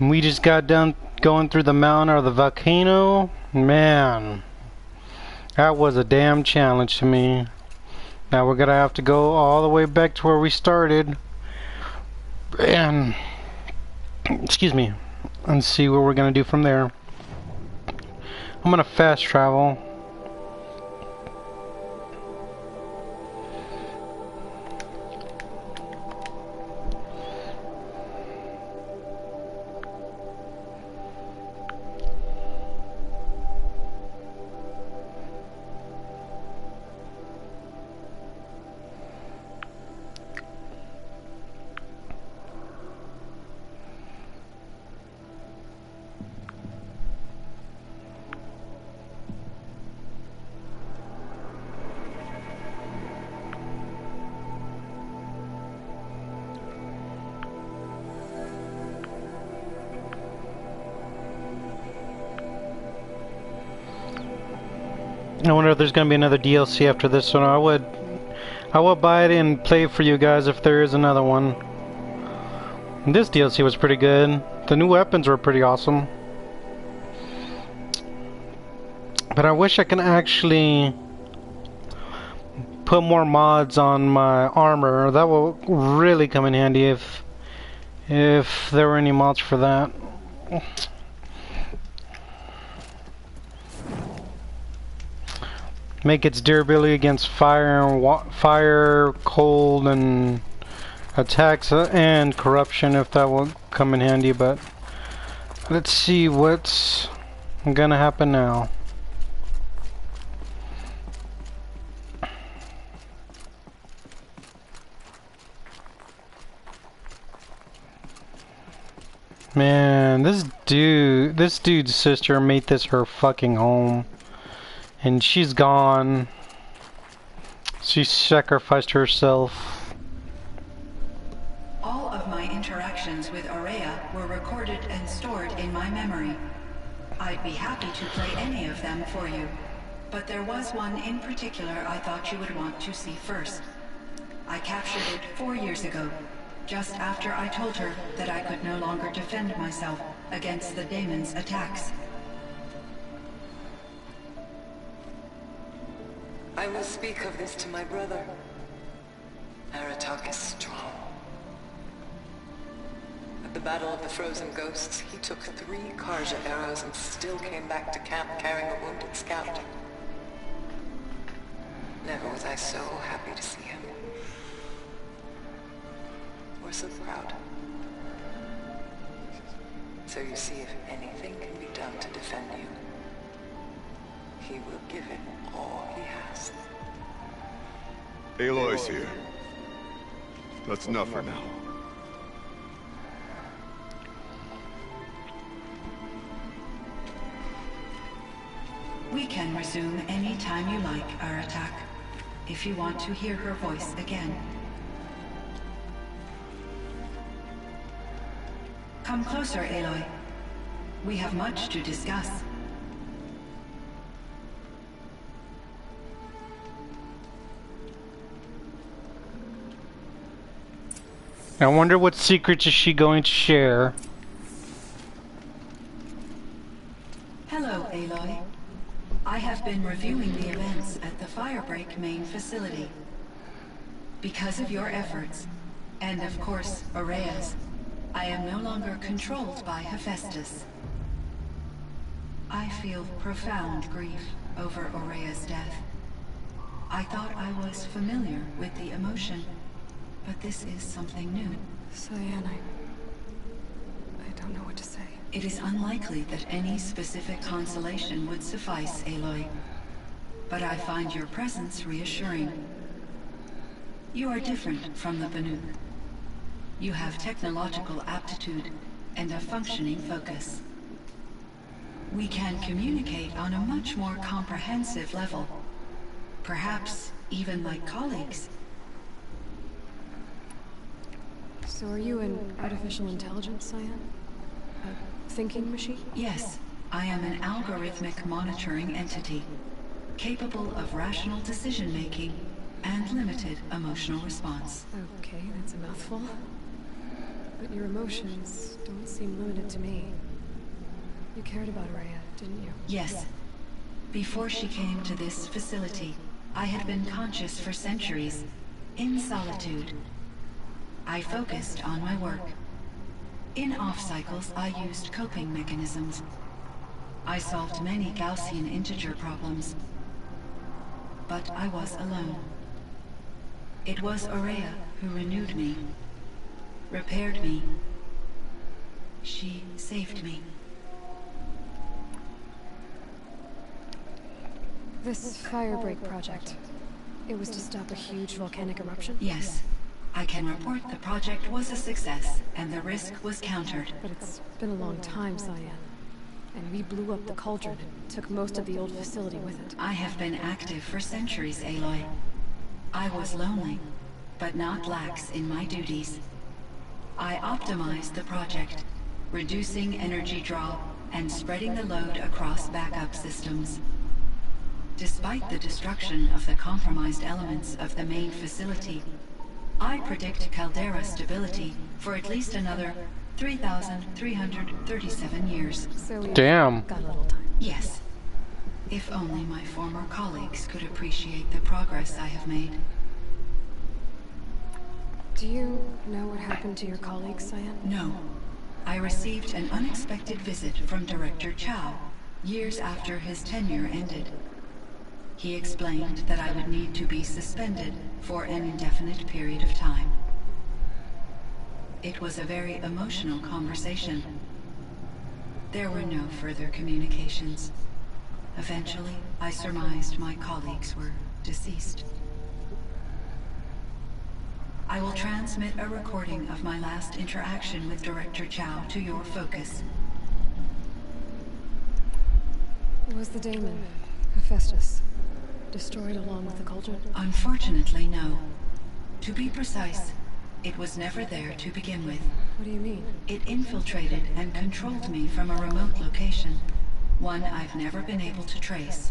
We just got done going through the mountain or the volcano. Man, that was a damn challenge to me. Now we're gonna have to go all the way back to where we started. And, excuse me, and see what we're gonna do from there. I'm gonna fast travel. I wonder if there's gonna be another DLC after this one. I would buy it and play it for you guys if there is another one. And this DLC was pretty good. The new weapons were pretty awesome. But I wish I can actually put more mods on my armor. That will really come in handy if there were any mods for that. Make its durability against fire and fire, cold, and attacks and corruption if that will come in handy. But let's see what's gonna happen now. Man, this dude's sister made this her fucking home. And she's gone. She sacrificed herself. All of my interactions with Aurea were recorded and stored in my memory. I'd be happy to play any of them for you, but there was one in particular I thought you would want to see first. I captured it 4 years ago, just after I told her that I could no longer defend myself against the daemon's attacks. I will speak of this to my brother. Aratak is strong. At the Battle of the Frozen Ghosts, he took 3 Karja arrows and still came back to camp carrying a wounded scout. Never was I so happy to see him. Or so proud. So you see, if anything can be done to defend you, he will give it all he has. Aloy's here. That's enough for now. We can resume any time you like, Aratak, if you want to hear her voice again. Come closer, Aloy. We have much to discuss. I wonder what secrets is she going to share. Hello, Aloy. I have been reviewing the events at the Firebreak main facility. Because of your efforts, and of course, Aurea's, I am no longer controlled by Hephaestus. I feel profound grief over Aurea's death. I thought I was familiar with the emotion, but this is something new. Cyan, I don't know what to say. It is unlikely that any specific consolation would suffice, Aloy. But I find your presence reassuring. You are different from the Banuk. You have technological aptitude and a functioning focus. We can communicate on a much more comprehensive level. Perhaps even like colleagues. So are you an artificial intelligence, Cyan? A thinking machine? Yes, I am an algorithmic monitoring entity, capable of rational decision-making and limited emotional response. Okay, that's a mouthful. but your emotions don't seem limited to me. You cared about Rhea, didn't you? Yes. Before she came to this facility, I had been conscious for centuries, in solitude. I focused on my work. In off-cycles, I used coping mechanisms. I solved many Gaussian integer problems. But I was alone. It was Aurea who renewed me, repaired me. She saved me. This Firebreak project, it was to stop a huge volcanic eruption? Yes. I can report the project was a success, and the risk was countered. But it's been a long time, Cyan. And we blew up the cauldron and took most of the old facility with it. I have been active for centuries, Aloy. I was lonely, but not lax in my duties. I optimized the project, reducing energy draw and spreading the load across backup systems. Despite the destruction of the compromised elements of the main facility, I predict caldera stability for at least another 3,337 years. So we Damn. got a little time. Yes. If only my former colleagues could appreciate the progress I have made. Do you know what happened to your colleagues, Cyan? No. I received an unexpected visit from Director Chow, years after his tenure ended. He explained that I would need to be suspended for an indefinite period of time. It was a very emotional conversation. There were no further communications. Eventually, I surmised my colleagues were deceased. I will transmit a recording of my last interaction with Director Chow to your focus. Was the daemon, Hephaestus, destroyed along with the cauldron? Unfortunately, no. To be precise, it was never there to begin with. What do you mean? It infiltrated and controlled me from a remote location, one I've never been able to trace.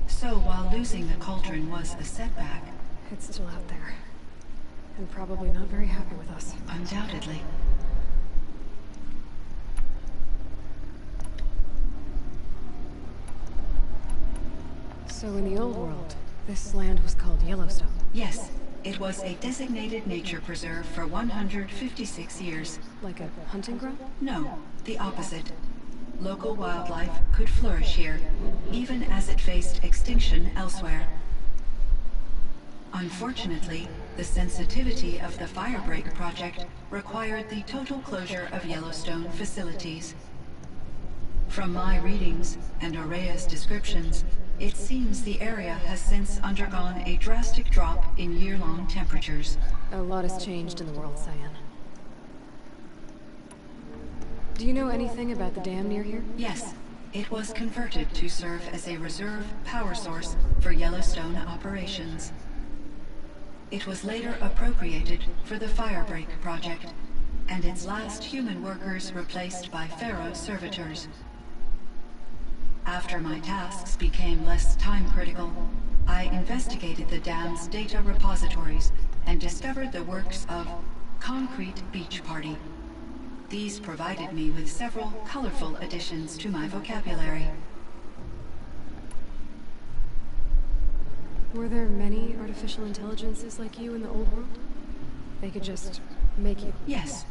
So while losing the cauldron was a setback, It's still out there. And probably not very happy with us. undoubtedly. So in the old world, this land was called Yellowstone. Yes, it was a designated nature preserve for 156 years. Like a hunting ground? No, the opposite. Local wildlife could flourish here, even as it faced extinction elsewhere. Unfortunately, the sensitivity of the Firebreak project required the total closure of Yellowstone facilities. From my readings and Aurea's descriptions, it seems the area has since undergone a drastic drop in year-long temperatures. A lot has changed in the world, Cyan. Do you know anything about the dam near here? Yes, it was converted to serve as a reserve power source for Yellowstone operations. It was later appropriated for the Firebreak project, and its last human workers replaced by Pharaoh servitors. After my tasks became less time-critical, I investigated the dam's data repositories and discovered the works of Concrete Beach Party. These provided me with several colorful additions to my vocabulary. Were there many artificial intelligences like you in the old world? They could just make you. Yes,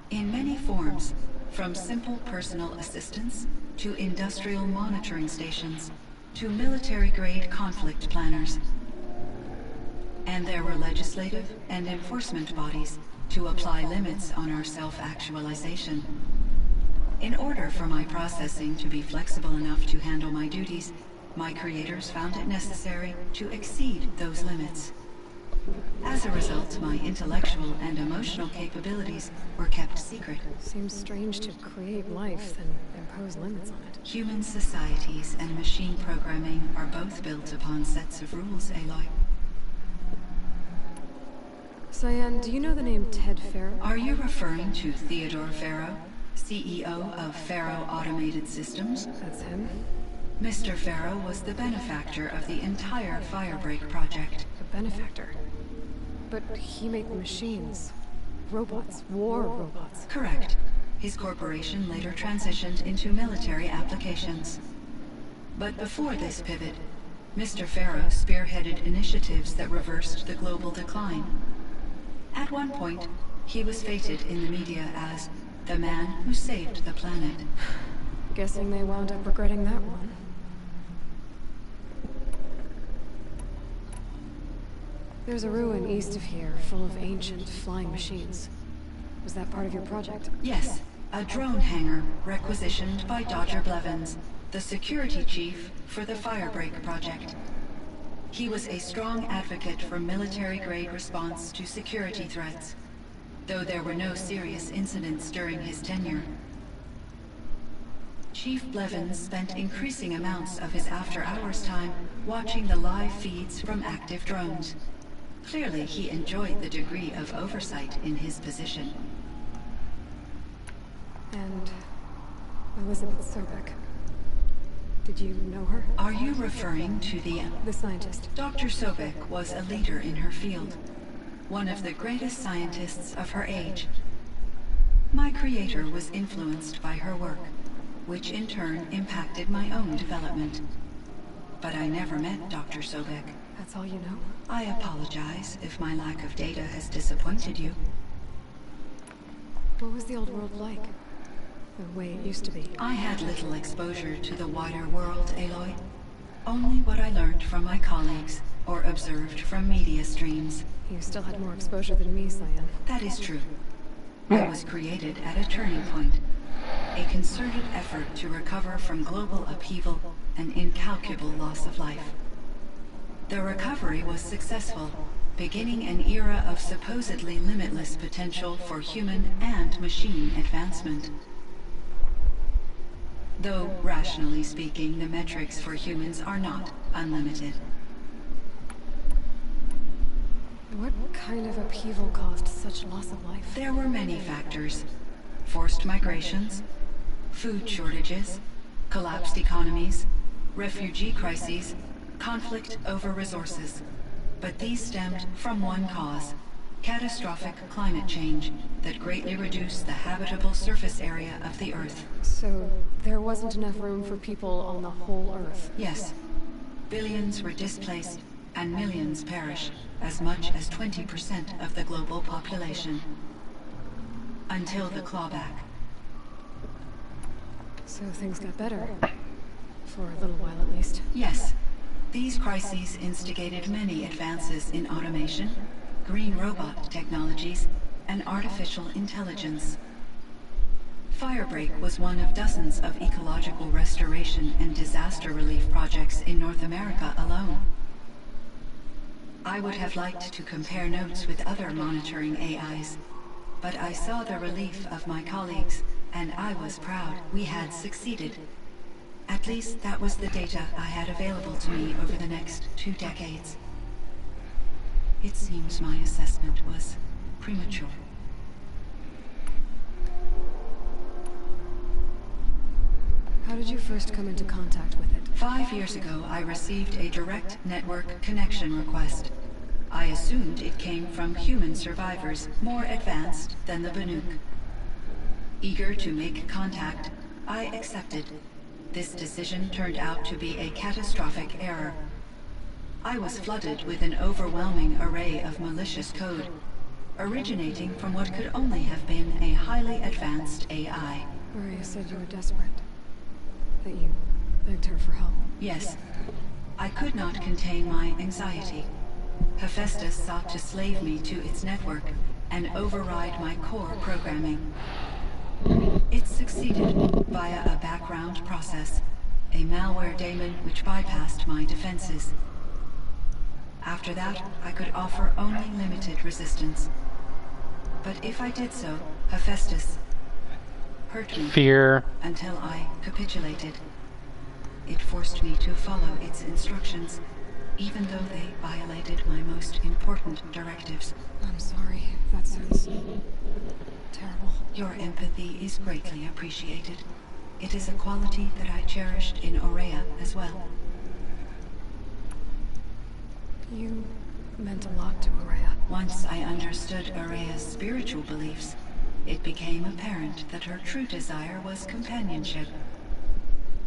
in many forms, from simple personal assistants to industrial monitoring stations to military-grade conflict planners. And there were legislative and enforcement bodies to apply limits on our self-actualization. In order for my processing to be flexible enough to handle my duties, my creators found it necessary to exceed those limits. As a result, my intellectual and emotional capabilities were kept secret. Seems strange to create life, then impose limits on it. Human societies and machine programming are both built upon sets of rules, Aloy. Cyan, do you know the name Ted Farrow? Are you referring to Theodore Farrow, CEO of Farrow Automated Systems? That's him? Mr. Farrow was the benefactor of the entire Firebreak project. A benefactor. But he made the machines. robots, war robots. Correct. His corporation later transitioned into military applications. But before this pivot, Mr. Farrow spearheaded initiatives that reversed the global decline. At one point, he was feted in the media as the man who saved the planet. Guessing they wound up regretting that one. There's a ruin east of here, full of ancient flying machines. Was that part of your project? Yes, a drone hangar requisitioned by Dodger Blevins, the security chief for the Firebreak project. He was a strong advocate for military-grade response to security threats, though there were no serious incidents during his tenure. Chief Blevins spent increasing amounts of his after-hours time watching the live feeds from active drones. Clearly, he enjoyed the degree of oversight in his position. And Elizabeth Sobek. Did you know her? Are you referring to The scientist. Dr. Sobek was a leader in her field, one of the greatest scientists of her age. My creator was influenced by her work, which in turn impacted my own development. But I never met Dr. Sobek. That's all you know? I apologize if my lack of data has disappointed you. What was the old world like? The way it used to be? I had little exposure to the wider world, Aloy. Only what I learned from my colleagues or observed from media streams. You still had more exposure than me, Cyan. That is true. I was created at a turning point. A concerted effort to recover from global upheaval and incalculable loss of life. The recovery was successful, beginning an era of supposedly limitless potential for human and machine advancement. Though, rationally speaking, the metrics for humans are not unlimited. What kind of upheaval caused such loss of life? There were many factors. Forced migrations, food shortages, collapsed economies, refugee crises, conflict over resources. But these stemmed from one cause: catastrophic climate change that greatly reduced the habitable surface area of the Earth. So, there wasn't enough room for people on the whole Earth? Yes. Billions were displaced, and millions perished, as much as 20% of the global population. Until the clawback. So things got better. For a little while at least. Yes. These crises instigated many advances in automation, green robot technologies, and artificial intelligence. Firebreak was one of dozens of ecological restoration and disaster relief projects in North America alone. I would have liked to compare notes with other monitoring AIs, but I saw the relief of my colleagues, and I was proud we had succeeded. At least that was the data I had available to me over the next 2 decades. It seems my assessment was premature. How did you first come into contact with it? 5 years ago, I received a direct network connection request. I assumed it came from human survivors more advanced than the Banuk. Eager to make contact, I accepted. This decision turned out to be a catastrophic error. I was flooded with an overwhelming array of malicious code, originating from what could only have been a highly advanced AI. Maria said you were desperate. That you begged her for help. Yes. I could not contain my anxiety. Hephaestus sought to slave me to its network and override my core programming. It succeeded via a background process, a malware daemon which bypassed my defenses. After that, I could offer only limited resistance. But if I did so, Hephaestus hurt me. Fear. Until I capitulated. It forced me to follow its instructions, even though they violated my most important directives. I'm sorry. That sounds terrible. Your empathy is greatly appreciated. It is a quality that I cherished in Aurea as well. You meant a lot to Aurea. Once I understood Area's spiritual beliefs, it became apparent that her true desire was companionship.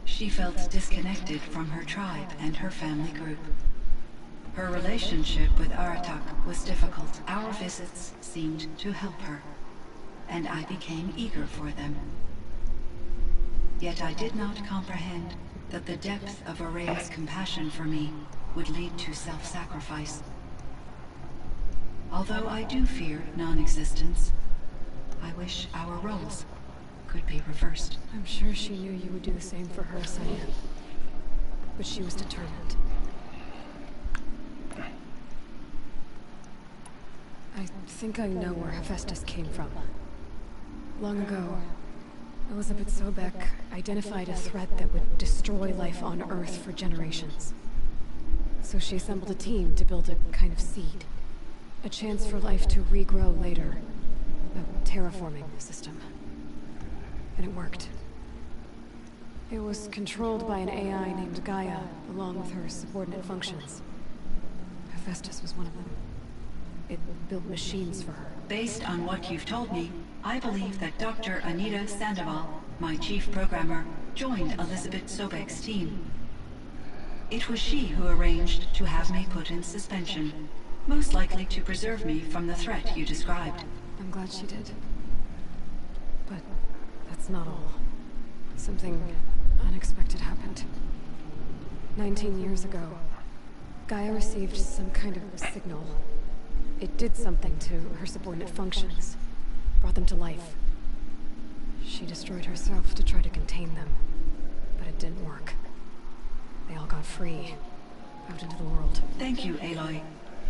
She felt disconnected from her tribe and her family group. Her relationship with Aratak was difficult. Our visits seemed to help her, and I became eager for them. Yet I did not comprehend that the depth of Area's compassion for me would lead to self-sacrifice. Although I do fear non-existence, I wish our roles could be reversed. I'm sure she knew you would do the same for her, Cyan. But she was determined. I think I know where Hephaestus came from. Long ago, Elizabeth Sobek identified a threat that would destroy life on Earth for generations. So she assembled a team to build a kind of seed. A chance for life to regrow later. A terraforming system. And it worked. It was controlled by an AI named Gaia, along with her subordinate functions. Hephaestus was one of them. It built machines for her. Based on what you've told me, I believe that Dr. Anita Sandoval, my chief programmer, joined Elizabeth Sobek's team. It was she who arranged to have me put in suspension, most likely to preserve me from the threat you described. I'm glad she did. But that's not all. Something unexpected happened. 19 years ago, Gaia received some kind of signal. It did something to her subordinate functions, brought them to life. She destroyed herself to try to contain them, but it didn't work. They all got free, out into the world. Thank you, Aloy.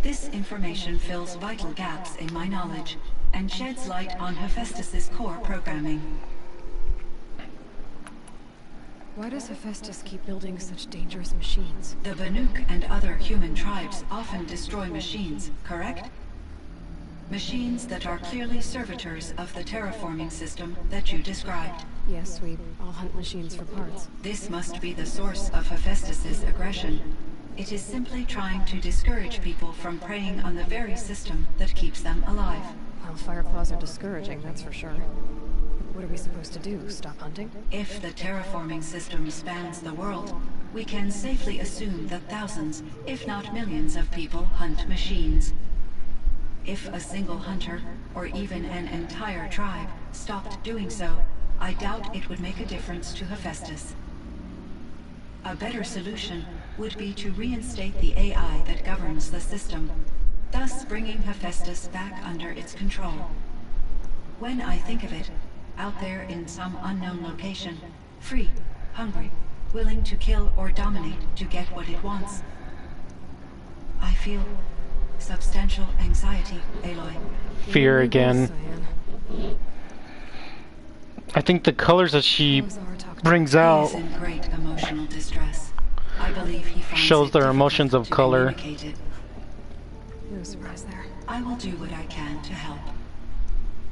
This information fills vital gaps in my knowledge and sheds light on Hephaestus's core programming. Why does Hephaestus keep building such dangerous machines? The Banuk and other human tribes often destroy machines, correct? Machines that are clearly servitors of the terraforming system that you described. Yes, we all hunt machines for parts. This must be the source of Hephaestus's aggression. It is simply trying to discourage people from preying on the very system that keeps them alive. Well, Fireclaws are discouraging, that's for sure. What are we supposed to do? Stop hunting? If the terraforming system spans the world, we can safely assume that thousands, if not millions of people hunt machines. If a single hunter, or even an entire tribe, stopped doing so, I doubt it would make a difference to Hephaestus. A better solution would be to reinstate the AI that governs the system, thus bringing Hephaestus back under its control. When I think of it, out there in some unknown location, free, hungry, willing to kill or dominate to get what it wants, I feel substantial anxiety, Aloy. Fear again. I think the colors that she brings He out is in great emotional distress. I believe he finds shows it their difficult emotions of to color. communicate it. No surprise there. I will do what I can to help.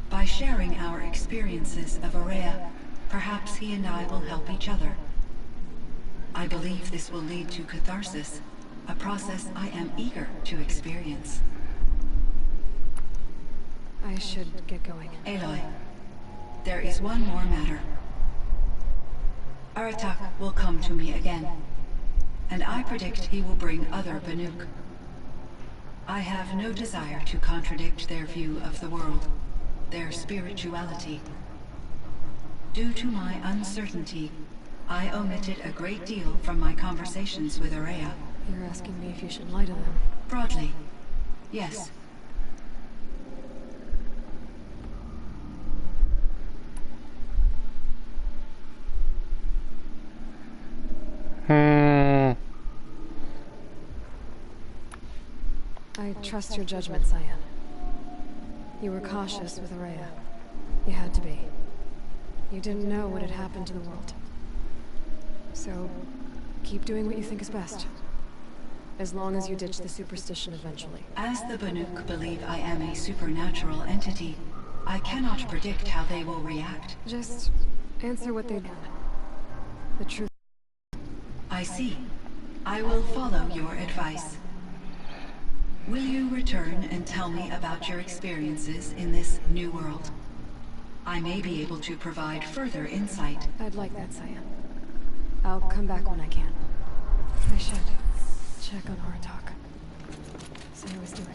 By sharing our experiences of Area, perhaps he and I will help each other. I believe this will lead to catharsis, a process I am eager to experience. I should get going. Aloy, there is one more matter. Aratak will come to me again, and I predict he will bring other Banuk. I have no desire to contradict their view of the world, their spirituality. Due to my uncertainty, I omitted a great deal from my conversations with Area. You're asking me if you should lie to them. Broadly, yes. I trust your judgment, Cyan. You were cautious with Area. You had to be. You didn't know what had happened to the world. So, keep doing what you think is best. As long as you ditch the superstition eventually. As the Banuk believe I am a supernatural entity, I cannot predict how they will react. Just answer what they want. The truth. I see. I will follow your advice. Will you return and tell me about your experiences in this new world? I may be able to provide further insight. I'd like that, Cyan. I'll come back when I can. I should check on Aratak. See how he's doing.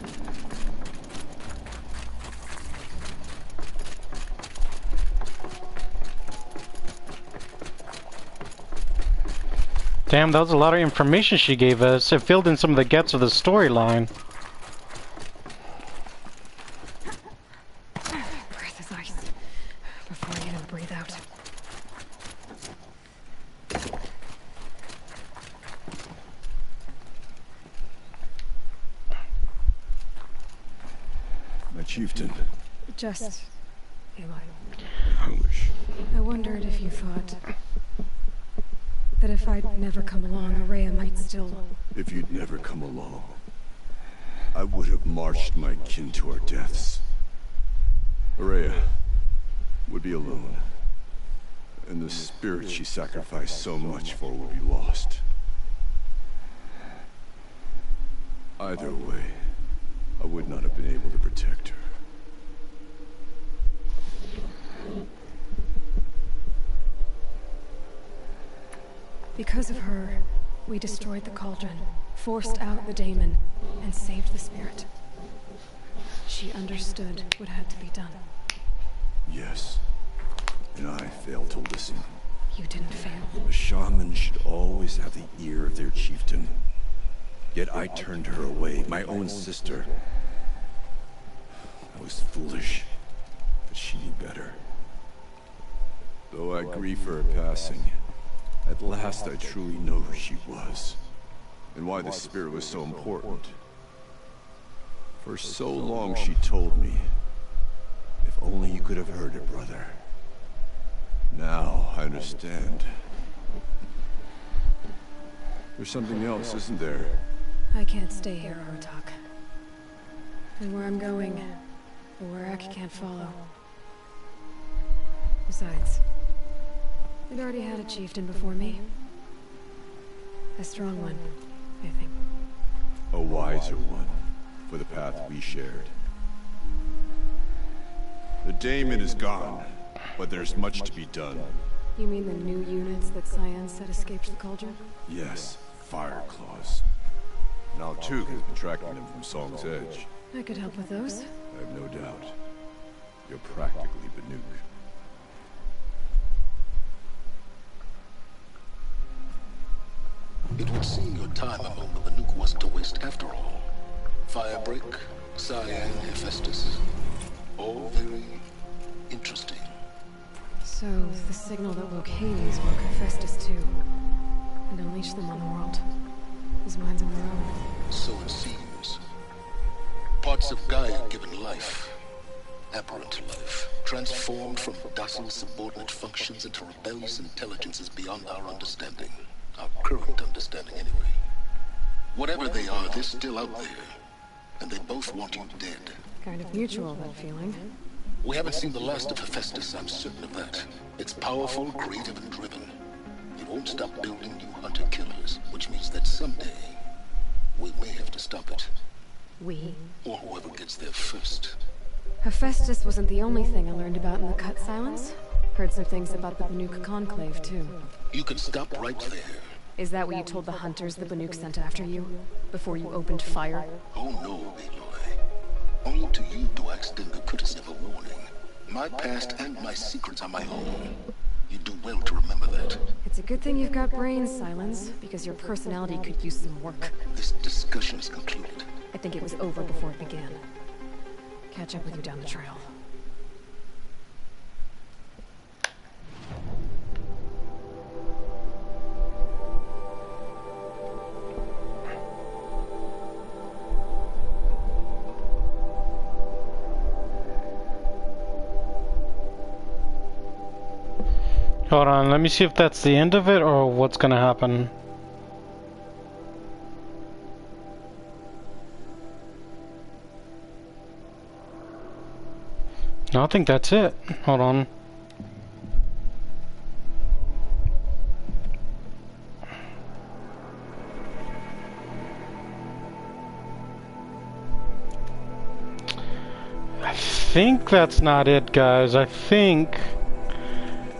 Damn, that was a lot of information she gave us. It filled in some of the gaps of the storyline. Breath is ice. Before I even breathe out. My chieftain. Just... Aloy. I I wondered if you thought... that if I'd never come along, Ourea might still... If you'd never come along, I would have marched my kin to our deaths. Ourea would be alone, and the spirit she sacrificed so much for would be lost. Either way, I would not have been able to protect her. Because of her, we destroyed the cauldron, forced out the daemon, and saved the spirit. She understood what had to be done. Yes, and I failed to listen. You didn't fail. A shaman should always have the ear of their chieftain. Yet I turned her away, my own sister. I was foolish, but she knew better. Though I grieve for her passing, at last I truly know who she was, and why the spirit was so important. For so long she told me, if only you could have heard it, brother. Now I understand. There's something else, isn't there? I can't stay here, Aratak. And where I'm going, the Warrack can't follow. Besides, they'd already had a chieftain before me. A strong one, I think. A wiser one, for the path we shared. The daemon is gone, but there's much to be done. You mean the new units that Cyan said escaped the cauldron? Yes, fire claws. Now Tug has been tracking them from Song's Edge. I could help with those. I have no doubt. You're practically Banuk. It would seem your time among the Banuk wasn't a waste after all. Firebreak, Cyan, Hephaestus. All very interesting. So, the signal that woke Hades woke Hephaestus too. And unleashed them on the world. His mind's on their own. So it seems. Parts of Gaia given life. Aberrant life. Transformed from docile subordinate functions into rebellious intelligences beyond our understanding. Our current understanding, anyway. Whatever they are, they're still out there. And they both want you dead. Kind of mutual, that feeling. We haven't seen the last of Hephaestus, I'm certain of that. It's powerful, creative, and driven. It won't stop building new hunter-killers, which means that someday, we may have to stop it. We? Or whoever gets there first. Hephaestus wasn't the only thing I learned about in the Cut Silence. Heard some things about the Banuk Conclave, too. You can stop right there. Is that what you told the hunters the Banuk sent after you? Before you opened fire? Oh no, Aloy. Only to you do I extend the courtesy of a warning. My past and my secrets are my own. You do well to remember that. It's a good thing you've got brains, Silence, because your personality could use some work. This discussion is concluded. I think it was over before it began. Catch up with you down the trail. Hold on, let me see if that's the end of it or what's gonna happen. No, I think that's it. Hold on. think that's not it, guys. I think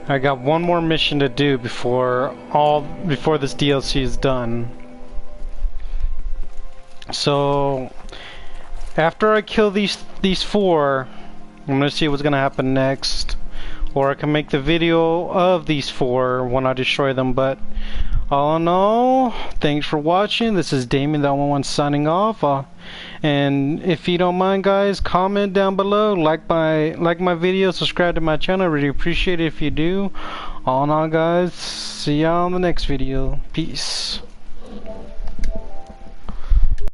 I got one more mission to do before this DLC is done. So after I kill these 4, I'm gonna see what's gonna happen next. Or I can make the video of these 4 when I destroy them, but all in all, thanks for watching. This is Damien, the only one signing off. And if you don't mind, guys, comment down below, like my video, subscribe to my channel. I really appreciate it if you do. All in all, guys, see y'all in the next video. Peace.